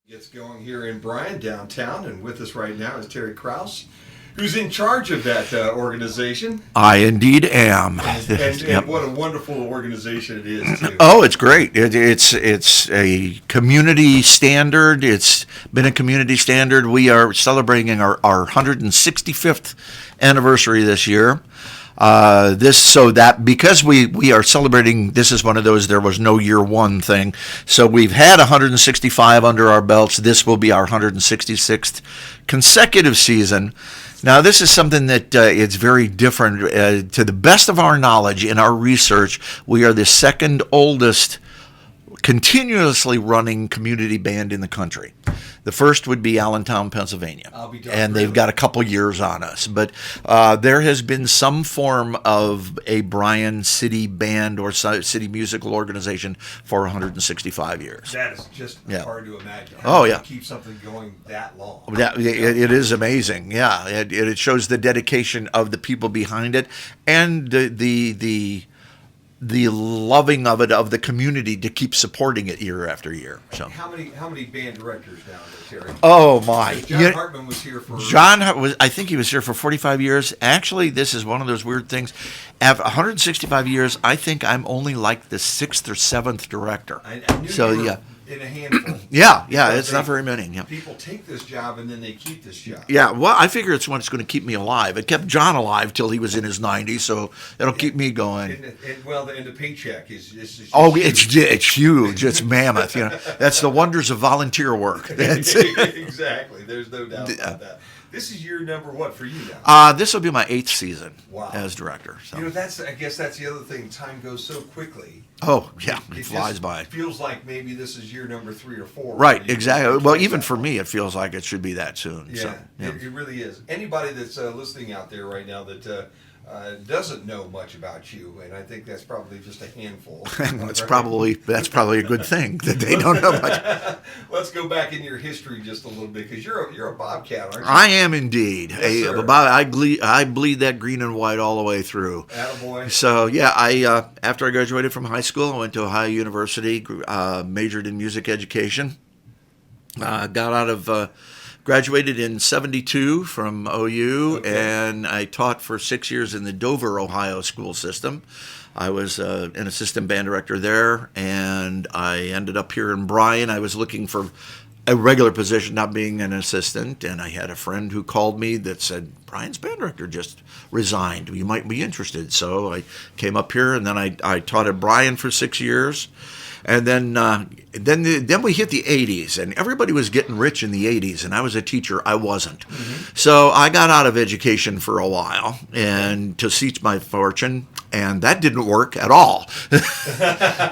Gets going here in Bryan, downtown, and with us right now is Terry Kraus, who's in charge of that organization. I indeed am. And what a wonderful organization it is, too. Oh, it's great. It's a community standard. It's been a community standard. We are celebrating our 165th anniversary this year. Because we are celebrating, this is one of those there was no year one thing. So we've had 165 under our belts. This will be our 166th consecutive season. Now, this is something that it's very different. To the best of our knowledge, in our research, we are the second oldest continuously running community band in the country. The first would be Allentown, Pennsylvania, and they've got a couple years on us. But there has been some form of a Bryan city band or city musical organization for 165 years. That is just hard to imagine. Oh, yeah. Keep something going that long. It is amazing. Yeah, it shows the dedication of the people behind it and the loving of it, of the community, to keep supporting it year after year. So how many band directors now, Terry? Oh my! John Hartman was here for. I think he was here for 45 years. Actually, this is one of those weird things. After 165 years, I think I'm only like the 6th or 7th director. I knew you were in a handful. Yeah, it's not very many. Yeah. People take this job and then they keep this job. Yeah, well, I figure it's what's going to keep me alive. It kept John alive till he was in his 90s, so it'll keep me going. And the paycheck is huge. It's huge. It's mammoth. That's the wonders of volunteer work. Exactly. There's no doubt about that. This is year number what for you now? This will be my 8th season as director. So. I guess that's the other thing. Time goes so quickly. Oh yeah, it flies by. Feels like maybe this is year number 3 or 4. Right, exactly. Well, even for me, it feels like it should be that soon. Yeah, so, it really is. Anybody that's listening out there right now that doesn't know much about you, and I think that's probably just a handful. That's probably a good thing that they don't know much. Let's go back in your history just a little bit, because you're a Bobcat, aren't you? I am indeed. Yes, sir. I bleed that green and white all the way through. Attaboy. So yeah, after I graduated from high school, I went to Ohio University, majored in music education. Graduated in 72 from OU, and I taught for 6 years in the Dover, Ohio school system. I was an assistant band director there, and I ended up here in Bryan. I was looking for a regular position, not being an assistant, and I had a friend who called me that said, Bryan's band director just resigned. You might be interested. So I came up here, and then I taught at Bryan for 6 years. And then we hit the 80s, and everybody was getting rich in the 80s, and I was a teacher. I wasn't. Mm-hmm. So I got out of education for a while and to seek my fortune, and that didn't work at all.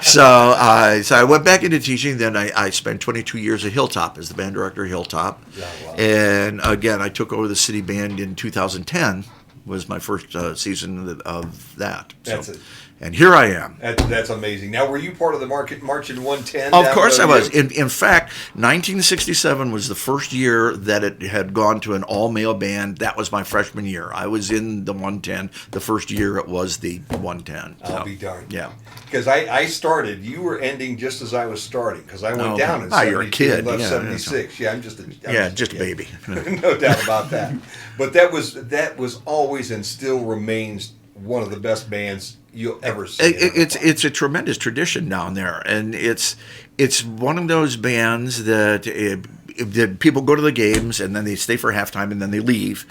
So I went back into teaching. Then I spent 22 years at Hilltop as the band director at Hilltop. Yeah, wow. And again, I took over the city band in 2010. Was my first season of that. That's it. And here I am. That's amazing. Now, were you part of the March in 110? Of course I was. In fact, 1967 was the first year that it had gone to an all-male band. That was my freshman year. I was in the 110. The first year it was the 110. I'll be darned. Yeah. Because I started. You were ending just as I was starting, because I went down in 72 you're a kid. and left 76. Yeah, I'm just a baby. No doubt about that. But that was always and still remains one of the best bands you'll ever see. It's a tremendous tradition down there, and it's one of those bands that people go to the games and then they stay for halftime and then they leave,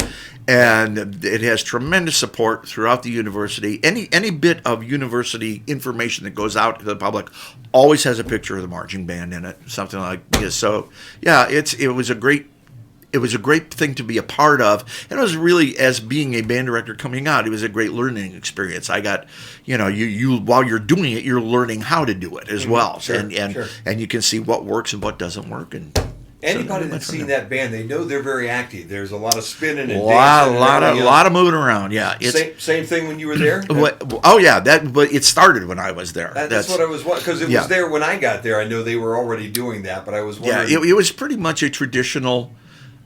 and it has tremendous support throughout the university. Any bit of university information that goes out to the public always has a picture of the marching band in it, something like this. So yeah, it was a great thing to be a part of, and it was really, as being a band director coming out, it was a great learning experience. I got, you while you're doing it, you're learning how to do it as well, sure, and you can see what works and what doesn't work. And anybody that's seen that band, they know they're very active. There's a lot of spinning and dancing, a lot of moving around. Yeah, same thing when you were there. Oh yeah, but it started when I was there. That's what I was, because it was there when I got there. I know they were already doing that, but I was wondering. Yeah, it was pretty much a traditional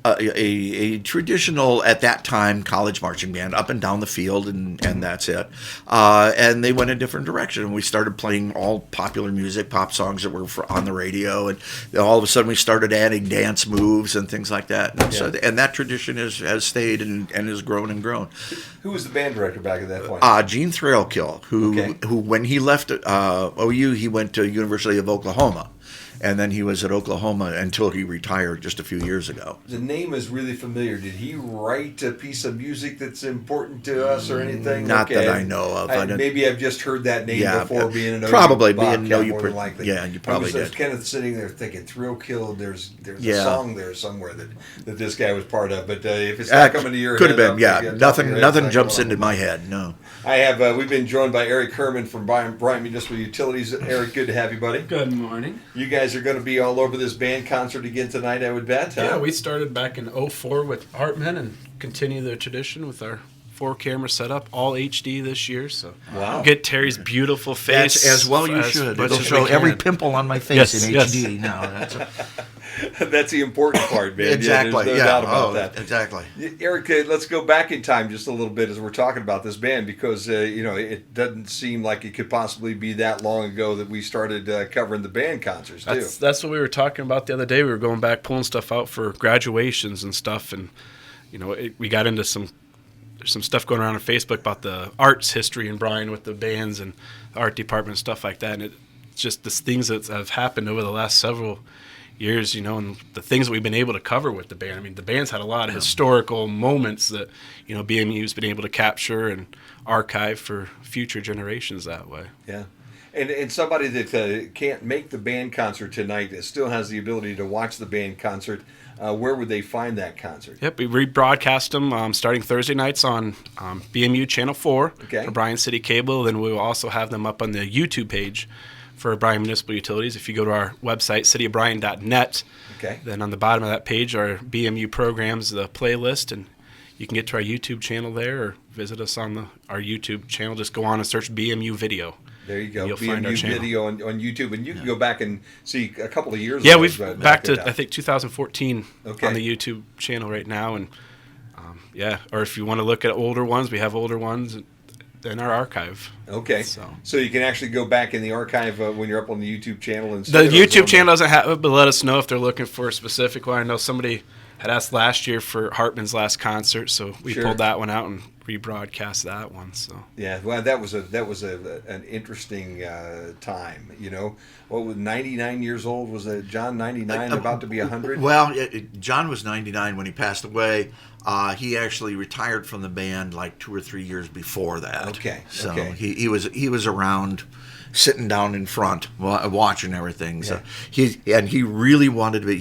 a traditional, at that time, college marching band, up and down the field, and that's it. And they went a different direction, and we started playing all popular music, pop songs that were on the radio, and all of a sudden we started adding dance moves and things like that. And, so, and that tradition has stayed and has grown and grown. Who was the band director back at that point? Gene Thrailkill, who when he left OU, he went to University of Oklahoma. And then he was at Oklahoma until he retired just a few years ago. The name is really familiar. Did he write a piece of music that's important to us or anything? Not that I know of. Maybe I've just heard that name before being an OU probably Bobcat, being more than likely. Yeah, you probably I was did. kind of sitting there thinking, Thrill-Kill, there's a song there somewhere that this guy was part of. But if it's not coming to your could head... Could have been, yeah. Nothing jumps into my head, no. I have. We've been joined by Eric Kerman from Bryant Municipal Utilities. Eric, good to have you, buddy. Good morning. You guys are going to be all over this band concert again tonight, I would bet. Huh? Yeah, we started back in '04 with Hartman and continue the tradition with our 4-camera setup, all HD this year. So wow. Get Terry's beautiful face. As well you should. It'll show every pimple on my face in HD now. That's the important part, man. Exactly. There's no doubt about that. Exactly. Eric, let's go back in time just a little bit as we're talking about this band because it doesn't seem like it could possibly be that long ago that we started covering the band concerts too. That's what we were talking about the other day. We were going back pulling stuff out for graduations and stuff, and we got into there's some stuff going around on Facebook about the arts history in Bryan with the bands and the art department and stuff like that, and it's just the things that have happened over the last several years, and the things that we've been able to cover with the band. I mean, the band's had a lot of historical moments that, BMU's been able to capture and archive for future generations that way. Yeah. And somebody that can't make the band concert tonight that still has the ability to watch the band concert, where would they find that concert? Yep, we rebroadcast them starting Thursday nights on BMU Channel 4 for Bryan City Cable. Then we will also have them up on the YouTube page for Bryan Municipal Utilities. If you go to our website, cityofbryan.net, then on the bottom of that page are BMU programs, the playlist, and you can get to our YouTube channel there or visit us on our YouTube channel. Just go on and search BMU Video. There you go. You'll find our channel. Video on YouTube, and you can go back and see a couple of years. Yeah, we've back to I think 2014 on the YouTube channel right now, and or if you want to look at older ones, we have older ones in our archive. Okay, so you can actually go back in the archive when you're up on the YouTube channel and see the YouTube channel doesn't have it, but let us know if they're looking for a specific one. I know somebody had asked last year for Hartman's last concert, so we pulled that one out and rebroadcast that one. So well, that was an interesting time. What was 99 years old? Was it John 99, about to be 100? Well, John was 99 when he passed away. He actually retired from the band like 2 or 3 years before that. Okay. So he was around, sitting down in front, watching everything. So he really wanted to be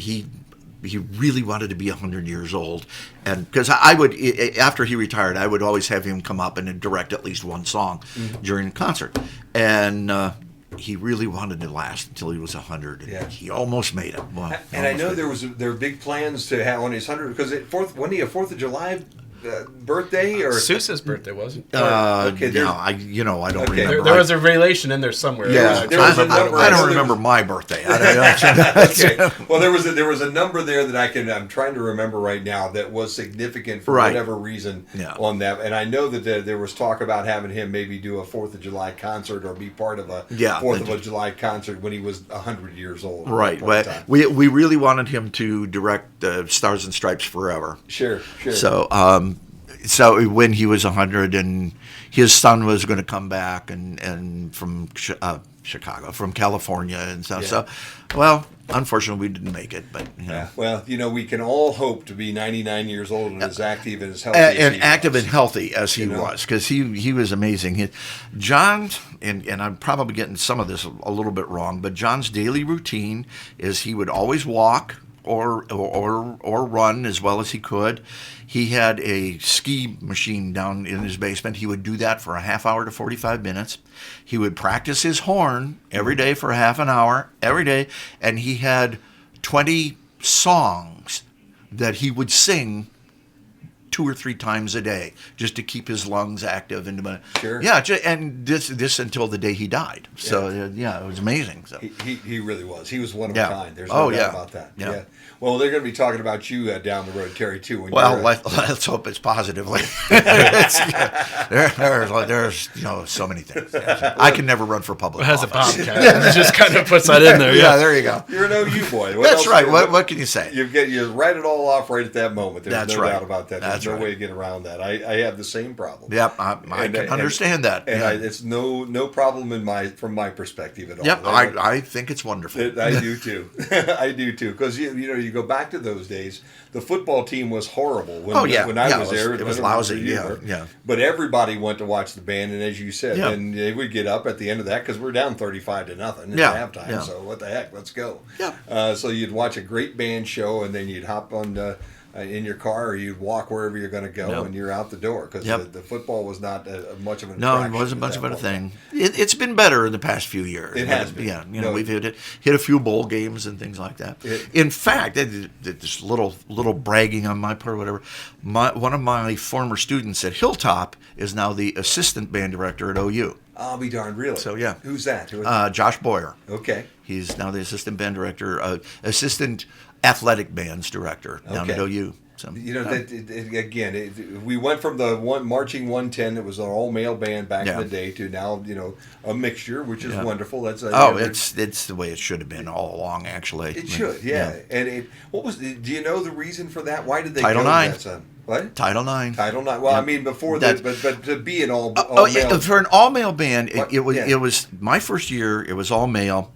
he really wanted to be 100 years old, and because I would, after he retired, I would always have him come up and direct at least one song during a concert, and he really wanted to last until he was 100, and he almost made it. Well, and I know there were big plans to have on his 100 because wasn't he a 4th of July birthday or Sousa's birthday, wasn't it? I don't remember. There was a relation in there somewhere. Yeah, I don't remember my birthday. Well, there was a number there that I'm trying to remember right now that was significant for whatever reason on that. And I know that there was talk about having him maybe do a 4th of July concert or be part of a 4th of July concert when he was 100 years old. Right. We really wanted him to direct Stars and Stripes Forever. Sure. So when he was 100 and his son was going to come back and from Chicago, from California and stuff. So, well, unfortunately, we didn't make it. But well, we can all hope to be 99 years old and as active and as healthy as he was, because he was amazing. John, and I'm probably getting some of this a little bit wrong, but John's daily routine is he would always walk or run as well as he could. He had a ski machine down in his basement. He would do that for a half hour to 45 minutes. He would practice his horn every day for a half an hour, every day, and he had 20 songs that he would sing 2 or 3 times a day just to keep his lungs active. And Sure. Yeah, and this until the day he died. So it was amazing. So he really was. He was one of a kind. There's no doubt about that. Yeah. Well, they're going to be talking about you down the road, Terry, too. Let's hope it's positively. There's so many things. I can never run for public office. Has a bobcat. It just kind of puts that in there. Yeah, there you go. You're an OU boy. That's right. What can you say? You write it all off right at that moment. There's That's no right. doubt about that. There's That's no right. way to get around that. I have the same problem. Yep, I can understand that. And it's no problem from my perspective at all. Yep, I think it's wonderful. I do too. I do too. Because you go back to those days, the football team was horrible when I was there. It was lousy. Yeah. But everybody went to watch the band, and as you said, and they would get up at the end of that because we're down 35-0 at halftime. Yeah. So what the heck? Let's go. Yeah. So you'd watch a great band show, and then you'd hop on in your car, or you'd walk wherever you're going to go, and you're out the door because the football was not much of an attraction. No, it wasn't much of a thing. It's been better in the past few years. It has been. Yeah, we've hit a few bowl games and things like that. In fact, this little bragging on my part, or whatever. One of my former students at Hilltop is now the assistant band director at OU. I'll be darned, really. So yeah, who's that? Josh Boyer. Okay, he's now the assistant band director, assistant athletic bands director down at OU. So, we went from the marching 110. It was an all male band back in the day to now a mixture, which is wonderful. That's it's the way it should have been all along. Actually, it should. Yeah. And do you know the reason for that? Why did they Title go IX? to that? What? Title IX. Title IX. Well, I mean, before that, but to be an all male. For an all male band, it was my first year. It was all male,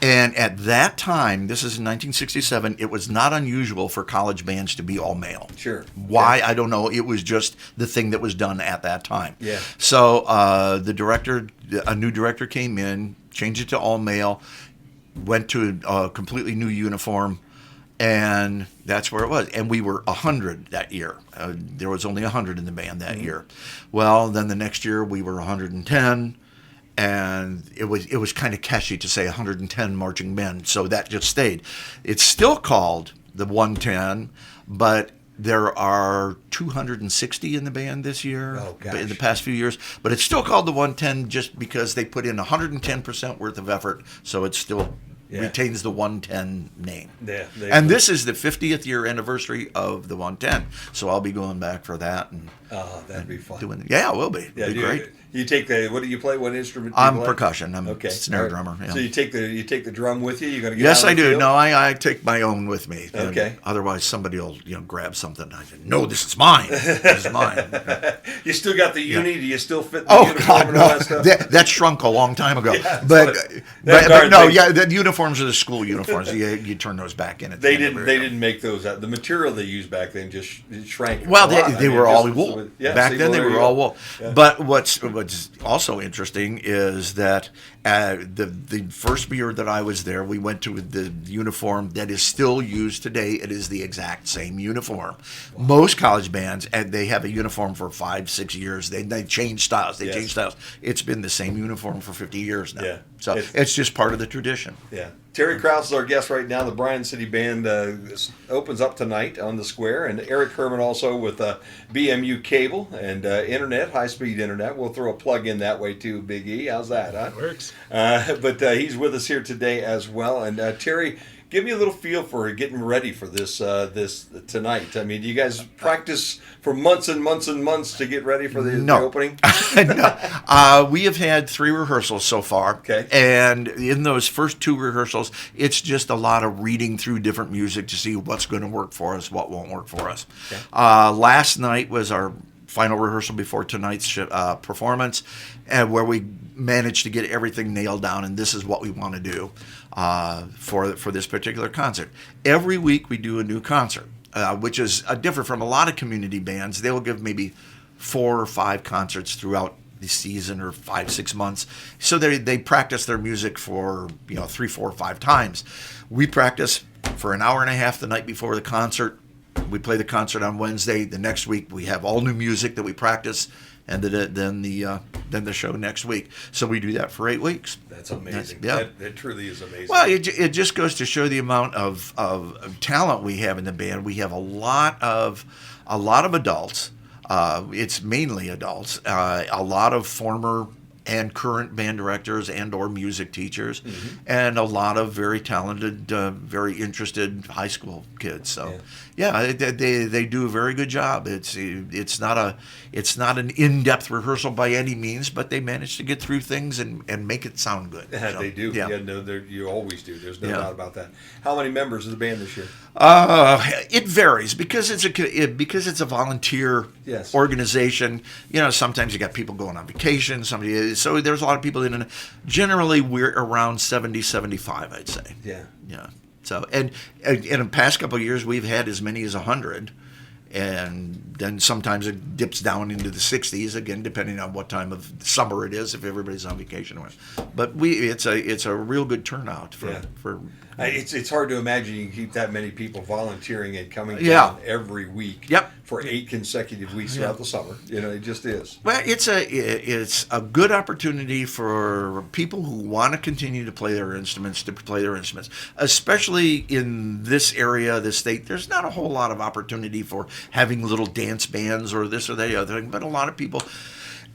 and at that time, this is in 1967. It was not unusual for college bands to be all male. Sure. Why I don't know. It was just the thing that was done at that time. Yeah. So a new director came in, changed it to all male, went to a completely new uniform. And that's where it was. And we were 100 that year. There was only 100 in the band that year. Well, then the next year we were 110, and it was kind of catchy to say 110 marching men, so that just stayed. It's still called the 110, but there are 260 in the band this year, in the past few years. But it's still called the 110 just because they put in 110% worth of effort, so it's still retains the 110 name. Yeah, and this is the 50th year anniversary of the 110, so I'll be going back for that. And that'd be fun. It will be. It'll be great. You take what do you play? What instrument? I'm percussion. I'm a snare drummer. Yeah. So you take the drum with you. You're gonna get. Yes, out I do. Field? No, I take my own with me. Okay. Otherwise, somebody will grab something. I say, no, this is mine. This is mine. You still got the uni? Do you still fit the uniform and all that stuff? That shrunk a long time ago. Yeah, but the uniforms are the school uniforms. You turn those back in. They didn't make those out. The material they used back then just shrank. Well, they were all wool. Back then they were all wool. Yeah. But what's also interesting is that the first year that I was there, we went to the uniform that is still used today. It is the exact same uniform. Wow. Most college bands, and they have a uniform for 5-6 years. They change styles. Change styles. It's been the same uniform for 50 years now. Yeah. So it's just part of the tradition. Yeah. Terry Krause is our guest right now. The Bryan City Band opens up tonight on the Square, and Eric Herman also with BMU Cable and internet, high-speed internet. We'll throw a plug in that way too, Big E. How's that? Huh? Works. But he's with us here today as well. And Terry, give me a little feel for getting ready for this tonight. I mean, do you guys practice for months and months and months to get ready for the opening? No. We have had 3 rehearsals so far. Okay. And in those first 2 rehearsals, it's just a lot of reading through different music to see what's going to work for us, what won't work for us. Okay. Last night was our final rehearsal before tonight's performance, and where we managed to get everything nailed down, and this is what we want to do for this particular concert. Every week we do a new concert, which is different from a lot of community bands. They will give maybe 4 or 5 concerts throughout the season, or 5-6 months. So they practice their music for 3, 4, 5 times. We practice for an hour and a half the night before the concert, we play the concert on Wednesday. The next week we have all new music that we practice, and then the show next week. So we do that for 8 weeks. That's amazing. That truly is amazing. Well, it just goes to show the amount of talent we have in the band. We have a lot of adults. It's mainly adults. A lot of former and current band directors and or music teachers, and a lot of very talented, very interested high school kids. So, they do a very good job. It's not an in-depth rehearsal by any means, but they manage to get through things and make it sound good. So, they do. Yeah, no, you always do. There's no doubt about that. How many members of the band this year? It varies because it's a volunteer organization. Sometimes you got people going on vacation. So there's a lot of people in it. Generally, we're around 70, 75, I'd say. Yeah. Yeah. So and in the past couple of years, we've had as many as 100, and then sometimes it dips down into the 60s again, depending on what time of summer it is, if everybody's on vacation. But it's a real good turnout for. It's hard to imagine you can keep that many people volunteering and coming down every week for 8 consecutive weeks throughout the summer. It just is. Well, it's a good opportunity for people who want to continue to play their instruments, especially in this area of the state. There's not a whole lot of opportunity for having little dance bands or this or that other thing, but a lot of people.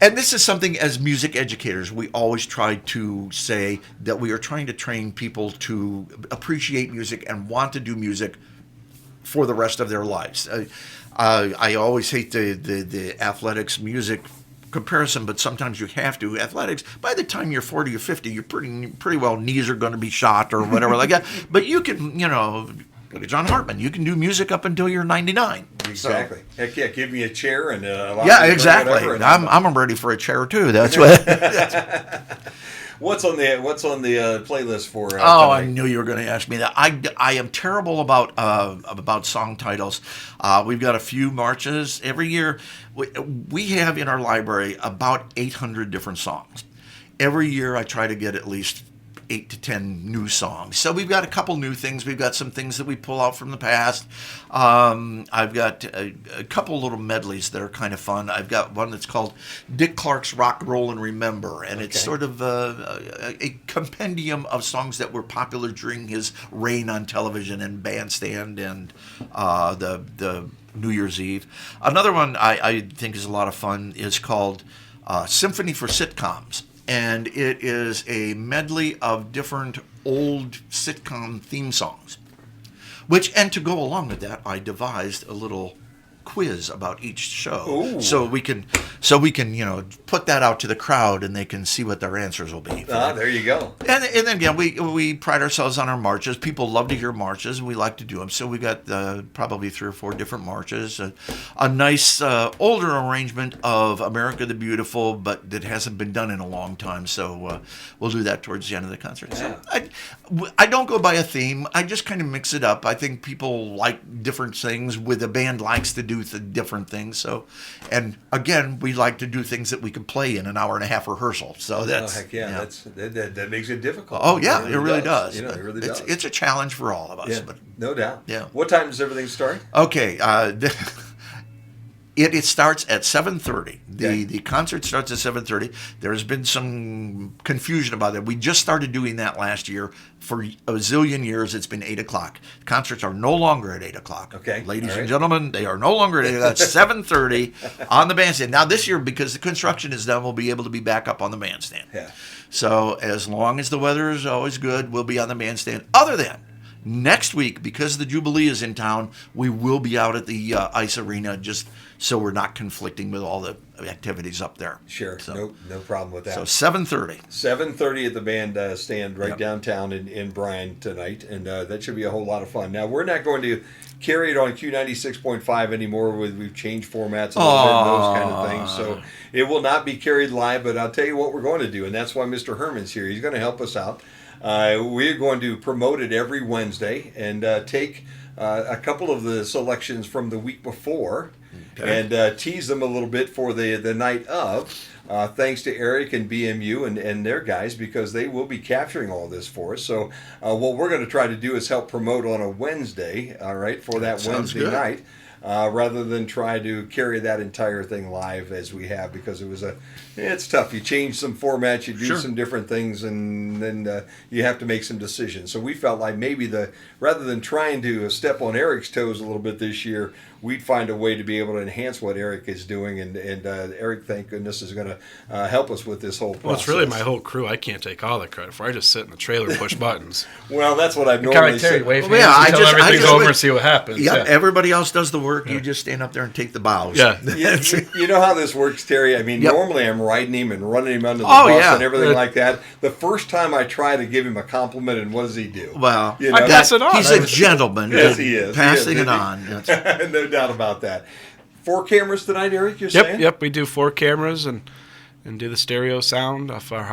And this is something, as music educators, we always try to say that we are trying to train people to appreciate music and want to do music for the rest of their lives. I always hate the athletics music comparison, but sometimes you have to. Athletics, by the time you're 40 or 50, you're pretty well knees are going to be shot or whatever like that. But you can, go to John Hartman. You can do music up until you're 99. Exactly. So, heck yeah, give me a chair and exactly. I'm ready for a chair too. That's what. What's on the playlist for? Tonight? I knew you were going to ask me that. I am terrible about song titles. We've got a few marches every year. We have in our library about 800 different songs. Every year, I try to get at least 8 to 10 new songs. So we've got a couple new things. We've got some things that we pull out from the past. I've got a couple little medleys that are kind of fun. I've got one that's called Dick Clark's Rock, Roll, and Remember. And it's sort of a compendium of songs that were popular during his reign on television and Bandstand and the New Year's Eve. Another one I think is a lot of fun is called Symphony for Sitcoms. And it is a medley of different old sitcom theme songs. And to go along with that, I devised a little quiz about each show. Ooh. So we can put that out to the crowd and they can see what their answers will be. There you go. And then again, we pride ourselves on our marches. People love to hear marches, and we like to do them. So we got probably 3 or 4 different marches. A nice older arrangement of America the Beautiful, but that hasn't been done in a long time. So we'll do that towards the end of the concert. Yeah. So I don't go by a theme. I just kind of mix it up. I think people like different things. The band likes to do different things. So, and again, we like to do things that we can play in an hour and a half rehearsal. So that's heck yeah, that makes it difficult. Oh yeah, it really does. It really does. It's a challenge for all of us. Yeah, but no doubt. Yeah. What time does everything start? Okay. It starts at 7:30. The concert starts at 7:30. There's been some confusion about that. We just started doing that last year. For a zillion years, it's been 8 o'clock. Concerts are no longer at 8 o'clock. Okay. Ladies and gentlemen, they are no longer at 8 o'clock. It's 7:30 on the bandstand. Now, this year, because the construction is done, we'll be able to be back up on the bandstand. Yeah. So as long as the weather is always good, we'll be on the bandstand. Other than next week, because the Jubilee is in town, we will be out at the ice arena just so we're not conflicting with all the activities up there. Sure, so, no problem with that. So 7:30. 7:30 at the band stand right downtown in Bryan tonight, and that should be a whole lot of fun. Now, we're not going to carry it on Q96.5 anymore. We've changed formats a little bit and those kind of things, so it will not be carried live, but I'll tell you what we're going to do, and that's why Mr. Herman's here. He's going to help us out. We're going to promote it every Wednesday and take a couple of the selections from the week before and tease them a little bit for the night of. Thanks to Eric and BMU and their guys, because they will be capturing all this for us. So what we're going to try to do is help promote on a Wednesday, all right, for that Wednesday night. Rather than try to carry that entire thing live as we have, because it's tough. You change some formats, you do some different things, and then you have to make some decisions. So we felt like maybe rather than trying to step on Eric's toes a little bit this year, we'd find a way to be able to enhance what Eric is doing, and Eric, thank goodness, is going to help us with this whole process. Well, it's really my whole crew. I can't take all the credit for. I just sit in the trailer and push buttons. Well, that's what I've normally said. Until everything's over and see what happens. Yeah, everybody else does the work. You just stand up there and take the bows. Yeah. You know how this works, Terry? I mean, normally I'm riding him and running him under the bus and everything like that. The first time I try to give him a compliment, and what does he do? Well, I pass it on. He's a gentleman. Yes, he is. Passing it on. No doubt about that. 4 cameras tonight, Eric, you're saying? Yep. We do 4 cameras and do the stereo sound off our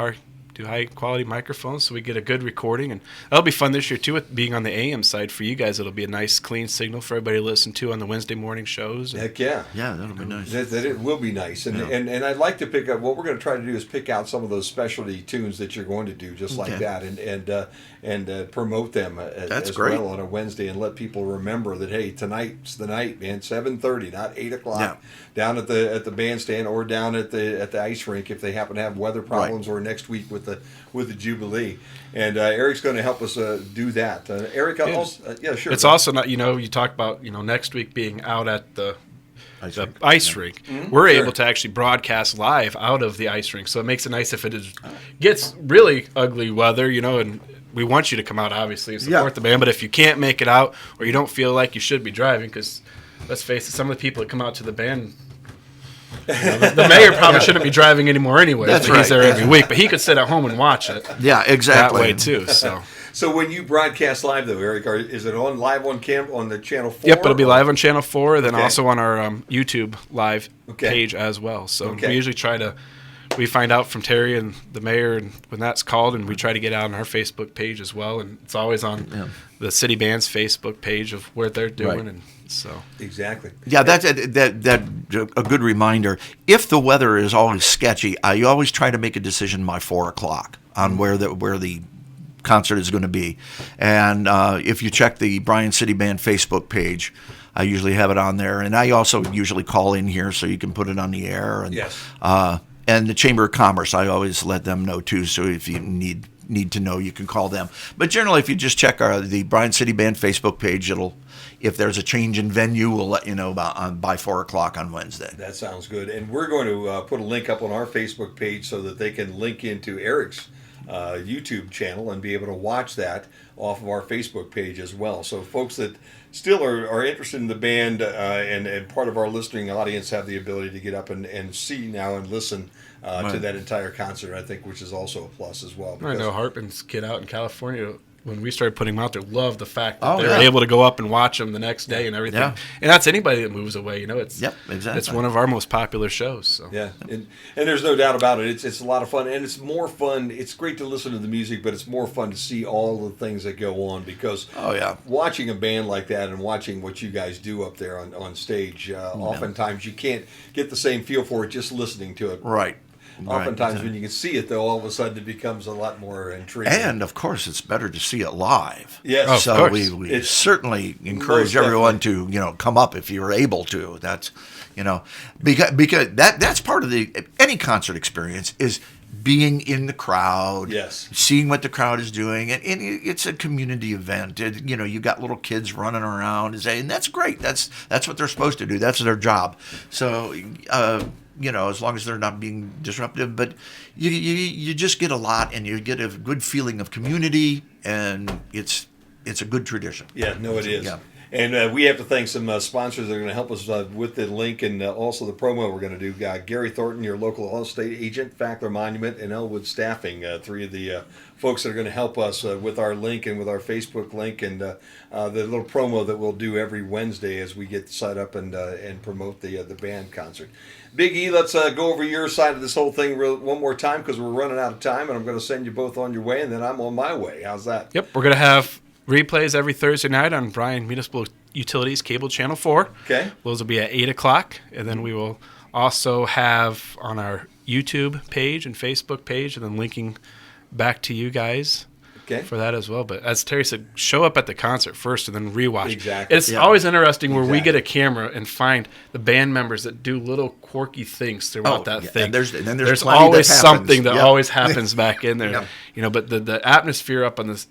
high quality microphones, so we get a good recording, and that'll be fun this year too. With being on the AM side for you guys, it'll be a nice clean signal for everybody to listen to on the Wednesday morning shows. Heck yeah, that'll be nice. That it will be nice, and I'd like to pick up. What we're going to try to do is pick out some of those specialty tunes that you're going to do, just like that, and promote them as well on a Wednesday, and let people remember that tonight's the night, man. 7:30, not 8 o'clock, down at the bandstand or down at the ice rink if they happen to have weather problems, or next week with the Jubilee, and Eric's going to help us do that. Eric, sure. It's also not, you talk about next week being out at the ice rink. Mm-hmm. We're able to actually broadcast live out of the ice rink, so it makes it nice if it gets really ugly weather, and we want you to come out obviously and support the band. But if you can't make it out, or you don't feel like you should be driving, because let's face it, some of the people that come out to the band. The mayor probably shouldn't be driving anymore anyway. He's there every week, but he could sit at home and watch it. Yeah, exactly. That way too. So when you broadcast live, though, Eric, is it live on the Channel 4? Yep, it'll be live on Channel 4, then also on our YouTube live page as well. So we usually we find out from Terry and the mayor and when that's called, and we try to get out on our Facebook page as well, and it's always on the City Band's Facebook page of where they're doing, and so exactly. Yeah, that's a good reminder. If the weather is always sketchy, I always try to make a decision by 4 o'clock on where the concert is going to be, and if you check the Bryan City Band Facebook page, I usually have it on there, and I also usually call in here so you can put it on the air. And, and the Chamber of Commerce, I always let them know too. So if you need to know, you can call them. But generally, if you just check the Bryan City Band Facebook page, if there's a change in venue, we'll let you know by 4 o'clock on Wednesday. That sounds good. And we're going to put a link up on our Facebook page so that they can link into Eric's YouTube channel and be able to watch that off of our Facebook page as well. So folks that still are interested in the band and part of our listening audience have the ability to get up and see now and listen to that entire concert, I think, which is also a plus as well. I know Hartman's kid out in California, when we started putting them out there, loved the fact that they're able to go up and watch them the next day and everything. Yeah. And that's anybody that moves away. It's exactly. It's one of our most popular shows. So. Yeah, and there's no doubt about it. It's a lot of fun, and it's more fun. It's great to listen to the music, but it's more fun to see all the things that go on, because watching a band like that and watching what you guys do up there on stage, oftentimes you can't get the same feel for it just listening to it. Right. Oftentimes, when you can see it, though, all of a sudden it becomes a lot more intriguing. And, of course, it's better to see it live. Yes, so we certainly encourage everyone to, come up if you're able to. That's, because that's part of any concert experience is being in the crowd, seeing what the crowd is doing, and it's a community event. You got little kids running around, and that's great. That's what they're supposed to do. That's their job. So, as long as they're not being disruptive, but you just get a lot, and you get a good feeling of community, and it's a good tradition. Yeah, no, it is. Yeah. And we have to thank some sponsors that are going to help us with the link and also the promo we're going to do. Gary Thornton, your local real estate agent, Fackler Monument, and Elwood Staffing, 3 of the folks that are going to help us with our link and with our Facebook link and the little promo that we'll do every Wednesday as we get set up and promote the band concert. Big E, let's go over your side of this whole thing one more time, because we're running out of time, and I'm going to send you both on your way, and then I'm on my way. How's that? Yep, we're going to have replays every Thursday night on Bryan Municipal Utilities Cable Channel 4. Okay. Those will be at 8 o'clock. And then we will also have on our YouTube page and Facebook page, and then linking back to you guys for that as well. But as Terry said, show up at the concert first and then rewatch. Exactly. It's always interesting where we get a camera and find the band members that do little quirky things throughout that thing. And there's always that something that always happens back in there. Yep. You know, but the atmosphere up on this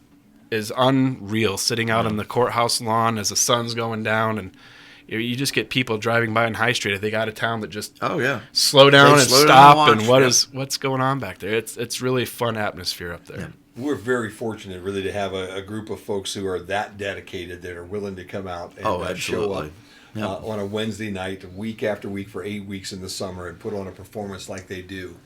is unreal. Sitting out on the courthouse lawn as the sun's going down, and you just get people driving by on High Street if they got out of town that just slow down and stop and what's going on back there. It's really fun atmosphere up there. Yeah. We're very fortunate, really, to have a group of folks who are that dedicated, that are willing to come out and show up on a Wednesday night, week after week, for 8 weeks in the summer, and put on a performance like they do.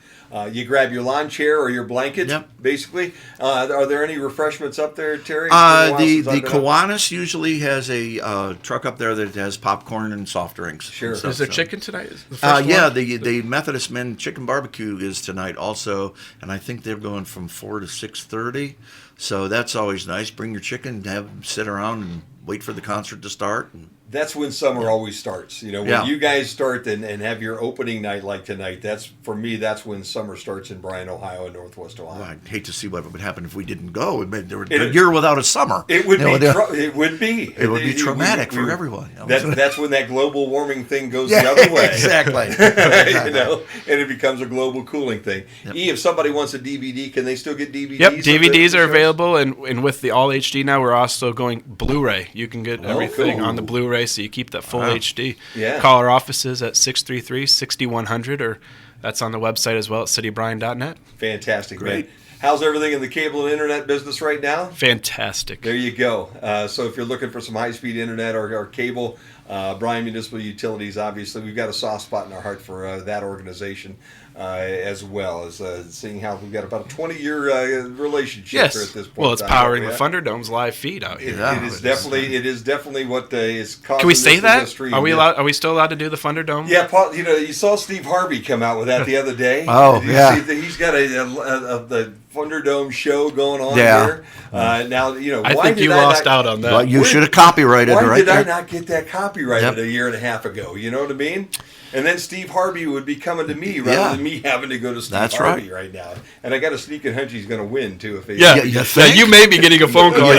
You grab your lawn chair or your blanket, basically. Are there any refreshments up there, Terry? The Kiwanis usually has a truck up there that has popcorn and soft drinks. Sure. Is there chicken tonight? The Methodist Men Chicken Barbecue is tonight also, and I think they're going from 4 to 6:30. So that's always nice. Bring your chicken, sit around and wait for the concert to start. That's when summer always starts. You know, when you guys start and have your opening night like tonight, that's when summer starts in Bryan, Ohio, and Northwest Ohio. Well, I'd hate to see what would happen if we didn't go. A year without a summer. It would be. It would be traumatic for everyone. That's when that global warming thing goes the other way. Exactly. You know, and it becomes a global cooling thing. Yep. If somebody wants a DVD, can they still get DVDs? Yep, DVDs are available, and with the All HD now, we're also going Blu-ray. You can get everything on the Blu-ray, so you keep that full HD. Yeah. Call our offices at 633-6100, or that's on the website as well at citybryan.net. Fantastic, man. How's everything in the cable and internet business right now? Fantastic. There you go. So if you're looking for some high-speed internet or cable, Bryan Municipal Utilities, obviously, we've got a soft spot in our heart for that organization, as well as seeing how we've got about a 20-year relationship here at this point. Well, it's powering the Funderdome's live feed out here. It is definitely what is causing. Can we say that? Are we allowed? Are we still allowed to do the Funderdome? Yeah, Paul. You know, you saw Steve Harvey come out with that the other day. He's got the Funderdome show going on here. Now, you know, I think you lost out on that. Well, you should have copyrighted it right there. Why did I not get that copyrighted a year and a half ago? You know what I mean? And then Steve Harvey would be coming to me rather than me having to go to Steve Harvey right now. And I got a sneaking hunch he's going to win, too. If you may be getting a phone call.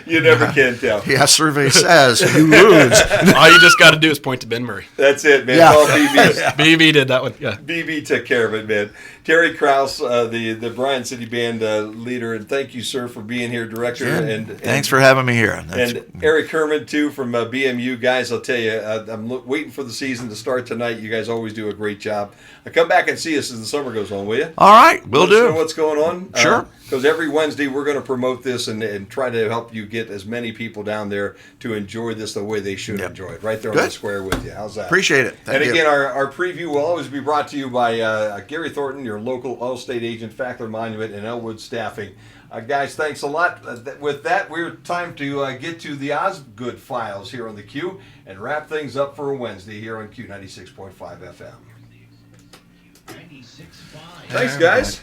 You never can tell. Yeah, survey says you lose. All you just got to do is point to Ben Murray. That's it, man. Call BB. BB did that one. Yeah. BB took care of it, man. Terry Krause, the Bryan City Band leader, and thank you, sir, for being here, director. And thanks for having me here. And Eric Herman, too, from BMU. Guys, I'll tell you, I'm waiting for the season to start tonight. You guys always do a great job. Come back and see us as the summer goes on, will you? All right, we'll do. Know what's going on? Sure. Because every Wednesday we're going to promote this and try to help you get as many people down there to enjoy this the way they should enjoy it. Right there on the square with you. How's that? Appreciate it. Thank you. Again, our preview will always be brought to you by Gary Thornton, your local Allstate agent, Fackler Monument, and Elwood Staffing. Guys, thanks a lot. With that, we're time to get to the Osgood files here on the Q and wrap things up for a Wednesday here on Q 96.5 FM. Thanks, guys.